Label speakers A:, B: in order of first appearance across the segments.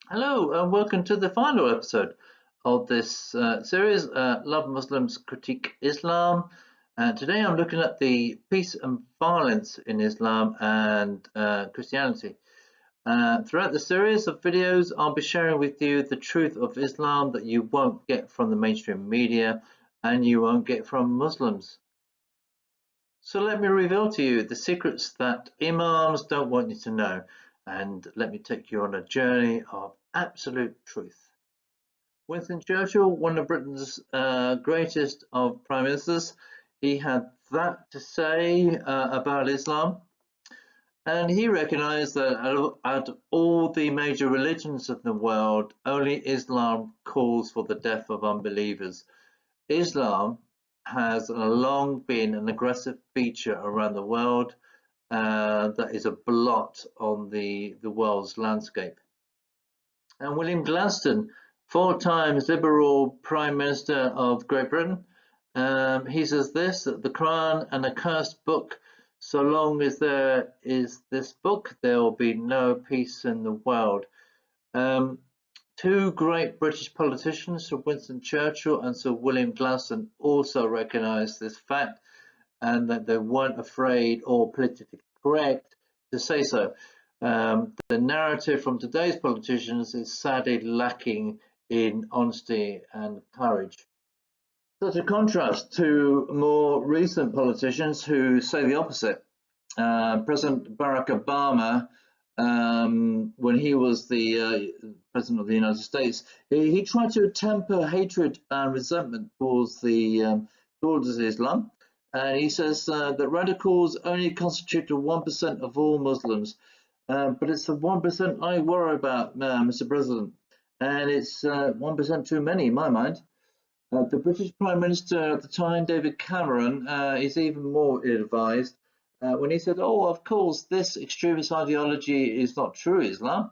A: Hello, and welcome to the final episode of this series, Love Muslims Critique Islam. Today I'm looking at the peace and violence in Islam and Christianity. Throughout the series of videos, I'll be sharing with you the truth of Islam that you won't get from the mainstream media and you won't get from Muslims. So let me reveal to you the secrets that Imams don't want you to know, and let me take you on a journey of absolute truth. Winston Churchill, one of Britain's greatest of prime ministers, he had that to say about Islam, and he recognized that out of all the major religions of the world, only Islam calls for the death of unbelievers. Islam has long been an aggressive feature around the world that is a blot on the world's landscape. And William Gladstone, 4 times Liberal Prime Minister of Great Britain, he says this, that the Quran an accursed book, so long as there is this book, there will be no peace in the world. Two great British politicians, Sir Winston Churchill and Sir William Gladstone, also recognised this fact and that they weren't afraid or politically correct to say so. The narrative from today's politicians is sadly lacking in honesty and courage. Such a contrast to more recent politicians who say the opposite. President Barack Obama, when he was the president of the United States, he tried to temper hatred and resentment towards Islam. And he says that radicals only constitute 1% of all Muslims. But it's the 1% I worry about, Mr. President. And it's 1% too many in my mind. The British Prime Minister at the time, David Cameron, is even more ill-advised when he said, oh, of course, this extremist ideology is not true Islam.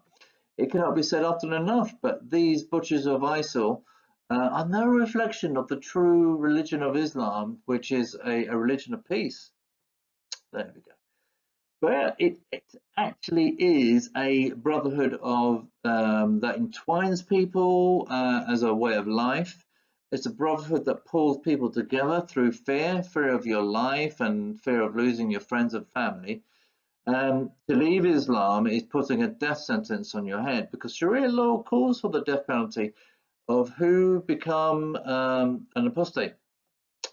A: It cannot be said often enough, but these butchers of ISIL are no reflection of the true religion of Islam, which is a religion of peace. There we go. Well, it actually is a brotherhood of that entwines people as a way of life. It's a brotherhood that pulls people together through fear of your life and fear of losing your friends and family. To leave Islam is putting a death sentence on your head because Sharia law calls for the death penalty of who become an apostate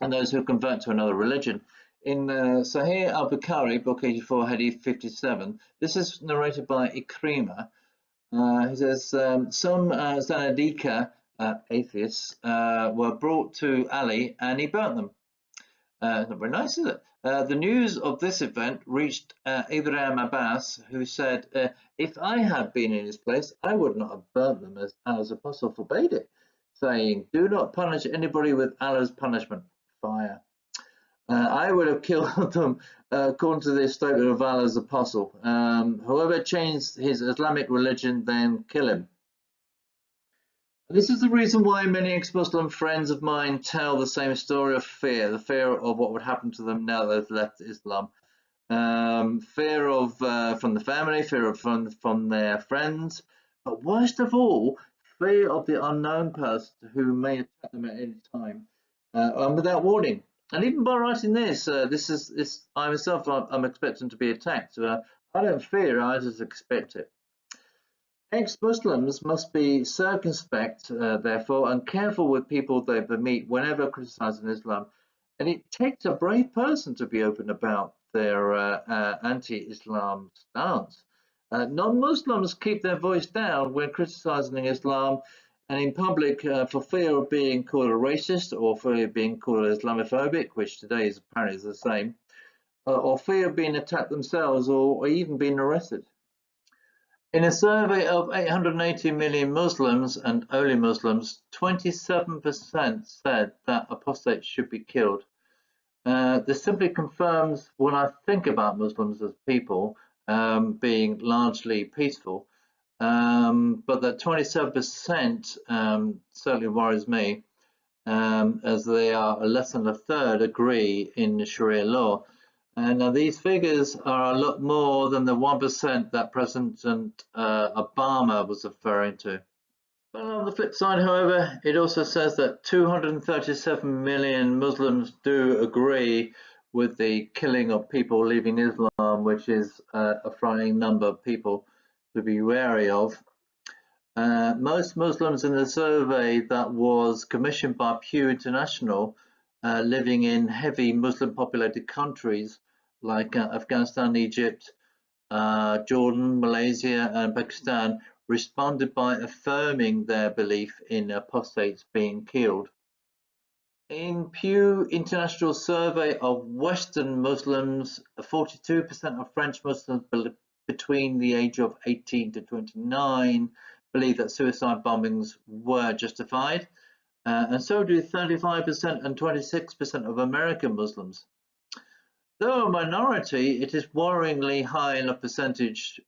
A: and those who convert to another religion. In Sahih al-Bukhari, book 84, hadith 57, this is narrated by Ikrimah. He says, some Zanadika atheists were brought to Ali and he burnt them. Not very nice, is it? The news of this event reached Ibrahim Abbas, who said, if I had been in his place, I would not have burnt them as Allah's apostle forbade it, saying, do not punish anybody with Allah's punishment, fire. I would have killed them according to the statement of Allah's apostle. Whoever changed his Islamic religion, then kill him. This is the reason why many ex-Muslim friends of mine tell the same story of fear, the fear of what would happen to them now they've left Islam. Fear of from the family, fear of from their friends, but worst of all, fear of the unknown person who may attack them at any time and without warning. And even by writing this, I myself, I'm expecting to be attacked. I don't fear, I just expect it. Ex-Muslims must be circumspect, therefore, and careful with people they meet whenever criticizing Islam. And it takes a brave person to be open about their anti-Islam stance. Non-Muslims keep their voice down when criticizing Islam and in public for fear of being called a racist or fear of being called Islamophobic, which today is apparently the same, or fear of being attacked themselves or even being arrested. In a survey of 880 million Muslims and only Muslims, 27% said that apostates should be killed. This simply confirms what I think about Muslims as people, being largely peaceful, but that 27% certainly worries me, as they are less than a third agree in Sharia law. And now these figures are a lot more than the 1% that President Obama was referring to. But on the flip side, however, it also says that 237 million Muslims do agree with the killing of people leaving Islam, which is a frightening number of people to be wary of. Most Muslims in the survey that was commissioned by Pew International living in heavy Muslim populated countries like Afghanistan, Egypt, Jordan, Malaysia and Pakistan responded by affirming their belief in apostates being killed. In Pew International survey of Western Muslims, 42% of French Muslims between the age of 18 to 29 believe that suicide bombings were justified, and so do 35% and 26% of American Muslims. Though a minority, it is worryingly high in a percentage,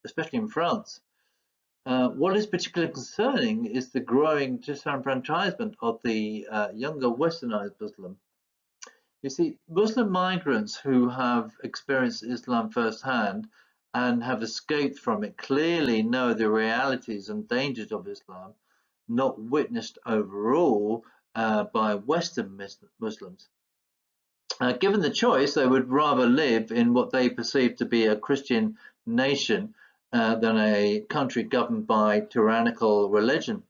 A: especially in France. What is particularly concerning is the growing disenfranchisement of the younger westernized Muslim. You see, Muslim migrants who have experienced Islam firsthand and have escaped from it clearly know the realities and dangers of Islam, not witnessed overall by Western Muslims. Given the choice, they would rather live in what they perceive to be a Christian nation than a country governed by tyrannical religion.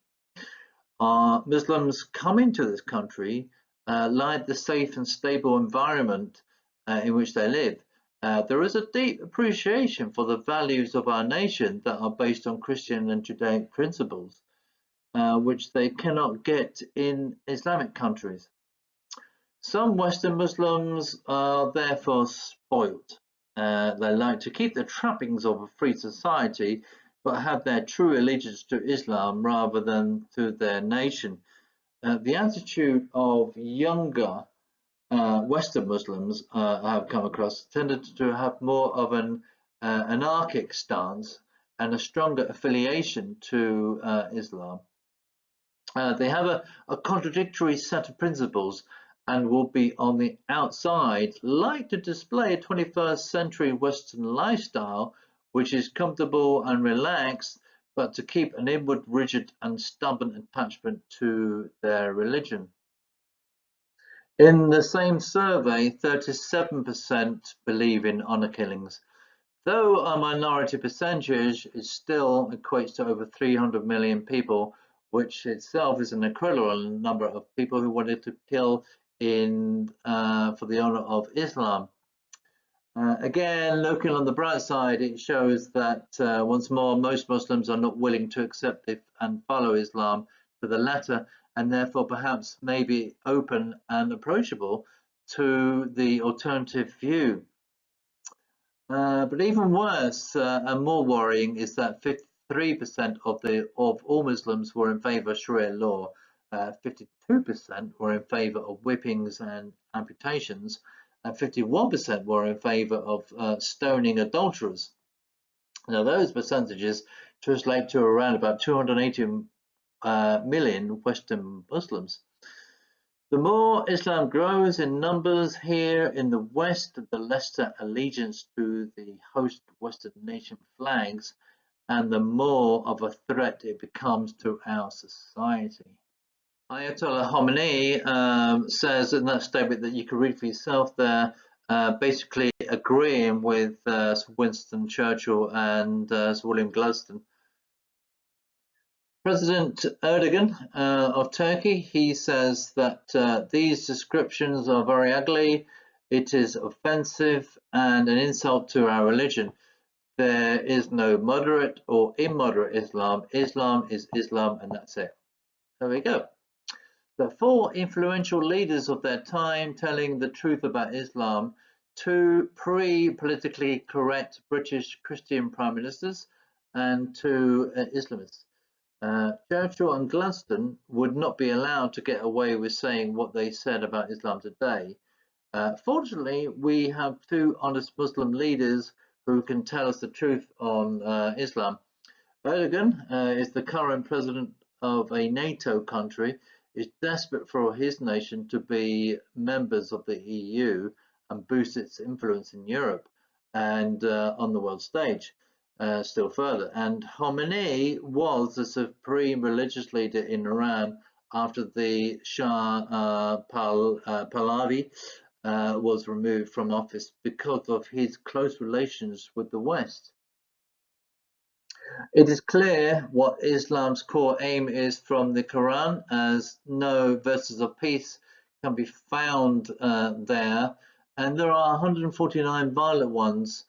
A: Muslims coming to this country like the safe and stable environment in which they live. There is a deep appreciation for the values of our nation that are based on Christian and Judaic principles, which they cannot get in Islamic countries. Some Western Muslims are therefore spoilt. They like to keep the trappings of a free society, but have their true allegiance to Islam rather than to their nation. The attitude of younger Western Muslims I have come across tended to have more of an anarchic stance and a stronger affiliation to Islam. They have a contradictory set of principles and will be on the outside like to display a 21st century Western lifestyle, which is comfortable and relaxed, but to keep an inward rigid and stubborn attachment to their religion. In the same survey, 37% believe in honor killings, though a minority percentage, it still equates to over 300 million people, which itself is an incredible number of people who wanted to kill for the honor of Islam. Again, looking on the bright side, it shows that once more, most Muslims are not willing to accept and follow Islam to the letter, and therefore perhaps may be open and approachable to the alternative view. But even worse and more worrying is that 53% of all Muslims were in favor of Sharia law, 52% were in favor of whippings and amputations, and 51% were in favor of stoning adulterers. Now those percentages translate to around about 280 million Western Muslims. The more Islam grows in numbers here in the West, the less allegiance to the host Western nation flags, and the more of a threat it becomes to our society. Ayatollah Khomeini says in that statement that you can read for yourself there, basically agreeing with Sir Winston Churchill and Sir William Gladstone. President Erdogan of Turkey, he says that these descriptions are very ugly, it is offensive and an insult to our religion. There is no moderate or immoderate Islam. Islam is Islam and that's it. There we go. The four influential leaders of their time telling the truth about Islam, two pre-politically correct British Christian prime ministers and two Islamists. Churchill and Gladstone would not be allowed to get away with saying what they said about Islam today. Fortunately, we have two honest Muslim leaders who can tell us the truth on Islam. Erdogan is the current president of a NATO country, is desperate for his nation to be members of the EU and boost its influence in Europe and on the world stage still further. And Khomeini was the supreme religious leader in Iran after the Shah Pahlavi was removed from office because of his close relations with the West. It is clear what Islam's core aim is from the Quran, as no verses of peace can be found there, and there are 149 violent ones.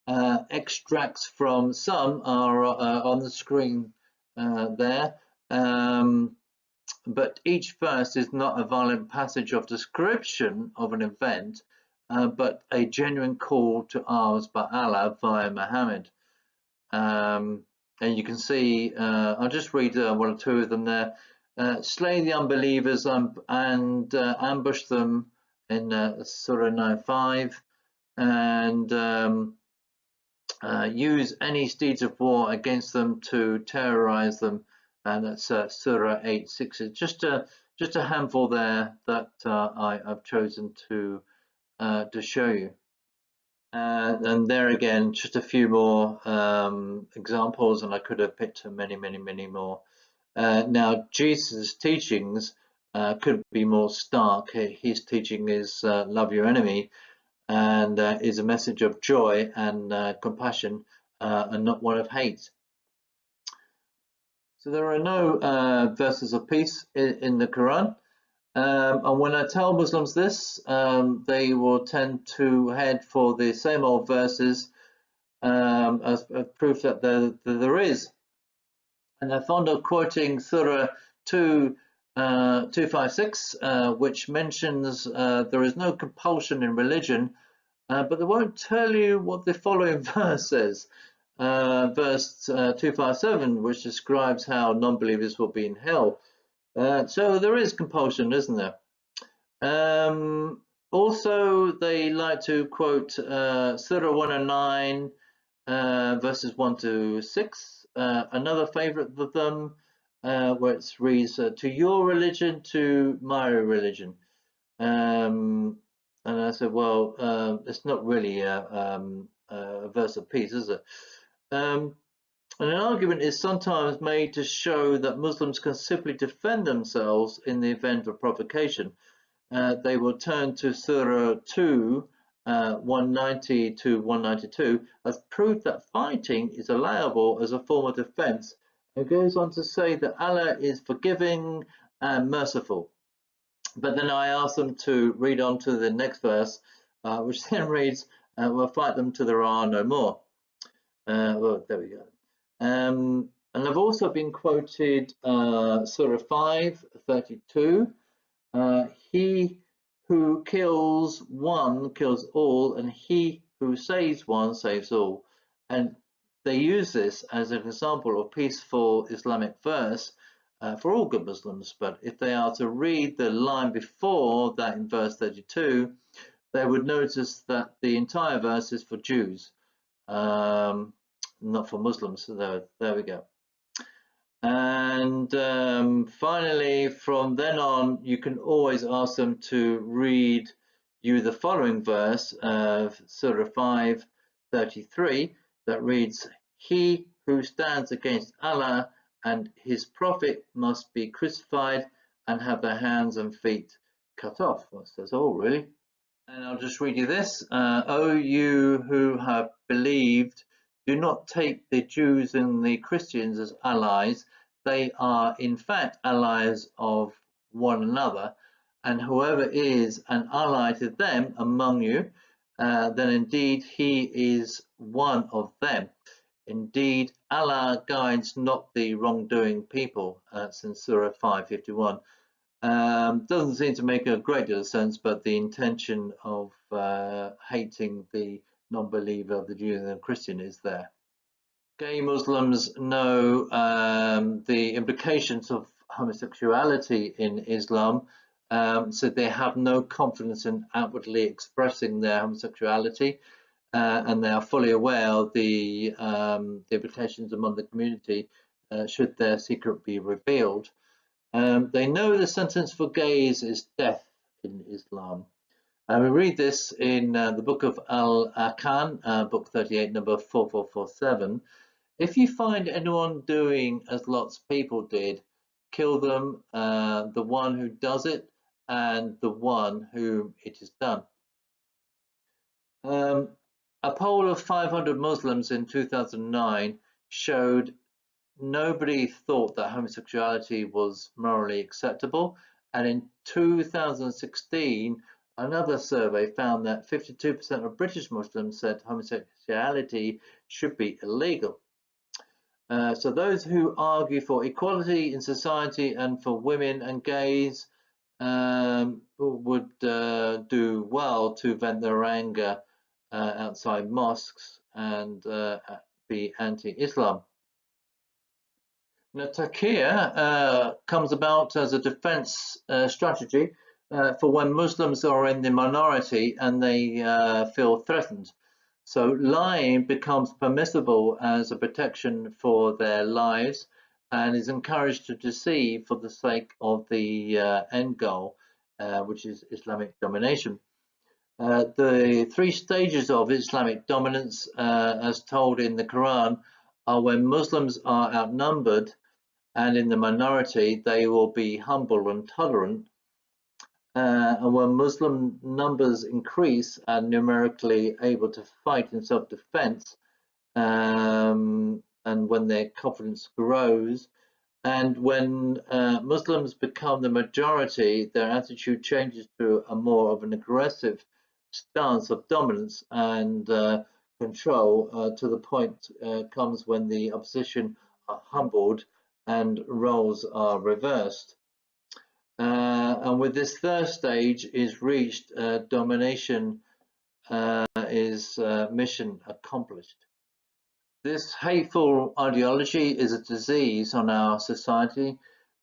A: Extracts from some are on the screen there, but each verse is not a violent passage of description of an event, but a genuine call to arms by Allah via Muhammad. And you can see, I'll just read one or two of them there. Slay the unbelievers and ambush them in Surah 9:5, and use any steeds of war against them to terrorize them, and that's Surah 8:6. It's just a handful there that I've chosen to show you. And there again, just a few more examples, and I could have picked many, many, many more. Now, Jesus' teachings could be more stark. His teaching is love your enemy, and is a message of joy and compassion, and not one of hate. So there are no verses of peace in the Quran. And when I tell Muslims this, they will tend to head for the same old verses as proof that there is. And they're fond of quoting Surah 256, which mentions there is no compulsion in religion, but they won't tell you what the following verse says. Verse 257, which describes how non-believers will be in hell. So there is compulsion, isn't there? Also, they like to quote Surah 109, verses 1 to 6. Another favorite of them, where it reads, to your religion, to my religion. And I said, well, it's not really a verse of peace, is it? And an argument is sometimes made to show that Muslims can simply defend themselves in the event of provocation. They will turn to Surah 2, 190 to 192 as proof that fighting is allowable as a form of defense. It goes on to say that Allah is forgiving and merciful. But then I ask them to read on to the next verse, which then reads, we'll fight them till there are no more. Well, there we go. And I've also been quoted Surah 5:32. He who kills one kills all, and he who saves one saves all. And they use this as an example of peaceful Islamic verse for all good Muslims. But if they are to read the line before that in verse 32, they would notice that the entire verse is for Jews. Not for Muslims. So there we go. And finally, from then on, you can always ask them to read you the following verse of Surah 5:33 that reads, he who stands against Allah and his prophet must be crucified and have their hands and feet cut off. Well, it says all, really. And I'll just read you this. O you who have believed, do not take the Jews and the Christians as allies. They are in fact allies of one another. And whoever is an ally to them among you, then indeed he is one of them. Indeed, Allah guides not the wrongdoing people. That's in Surah 5:51. Doesn't seem to make a great deal of sense, but the intention of hating the non-believer, the Jew and the Christian, is there. Gay Muslims know the implications of homosexuality in Islam, so they have no confidence in outwardly expressing their homosexuality, and they are fully aware of the implications among the community should their secret be revealed. They know the sentence for gays is death in Islam. And we read this in the book of Al-Akan, book 38, number 4447. If you find anyone doing as Lot's people did, kill them, the one who does it and the one whom it is done. A poll of 500 Muslims in 2009 showed nobody thought that homosexuality was morally acceptable, and in 2016 another survey found that 52% of British Muslims said homosexuality should be illegal. So those who argue for equality in society and for women and gays would do well to vent their anger outside mosques and be anti-Islam. Now, taqiyya comes about as a defense strategy for when Muslims are in the minority and they feel threatened. So lying becomes permissible as a protection for their lives and is encouraged to deceive for the sake of the end goal, which is Islamic domination. The three stages of Islamic dominance, as told in the Quran, are when Muslims are outnumbered and in the minority they will be humble and tolerant. And when Muslim numbers increase and numerically able to fight in self-defense, and when their confidence grows, and when Muslims become the majority, their attitude changes to a more of an aggressive stance of dominance and control, to the point comes when the opposition are humbled and roles are reversed. And with this third stage is reached, domination is mission accomplished. This hateful ideology is a disease on our society,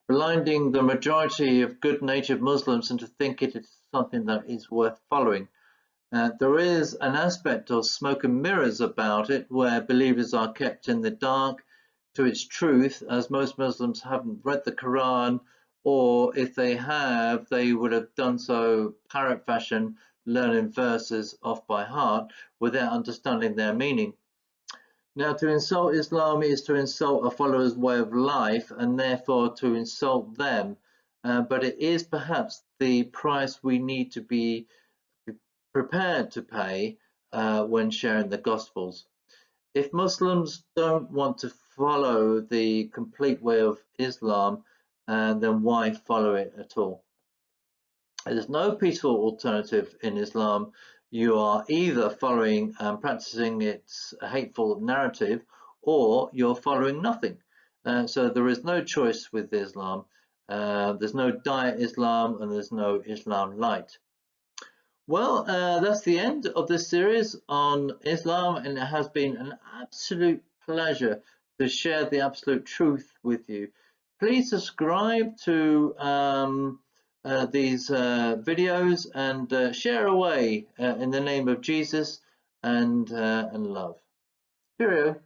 A: blinding the majority of good-natured Muslims into thinking it is something that is worth following. There is an aspect of smoke and mirrors about it, where believers are kept in the dark to its truth, as most Muslims haven't read the Quran, or if they have, they would have done so parrot fashion, learning verses off by heart without understanding their meaning. Now, to insult Islam is to insult a follower's way of life and therefore to insult them, but it is perhaps the price we need to be prepared to pay when sharing the Gospels. If Muslims don't want to follow the complete way of Islam, then why follow it at all? There's no peaceful alternative in Islam. You are either following and practicing its hateful narrative, or you're following nothing. So there is no choice with Islam. There's no Diet Islam and there's no Islam Light. Well, that's the end of this series on Islam, and it has been an absolute pleasure to share the absolute truth with you. Please subscribe to these videos and share away in the name of Jesus and love. Cheerio.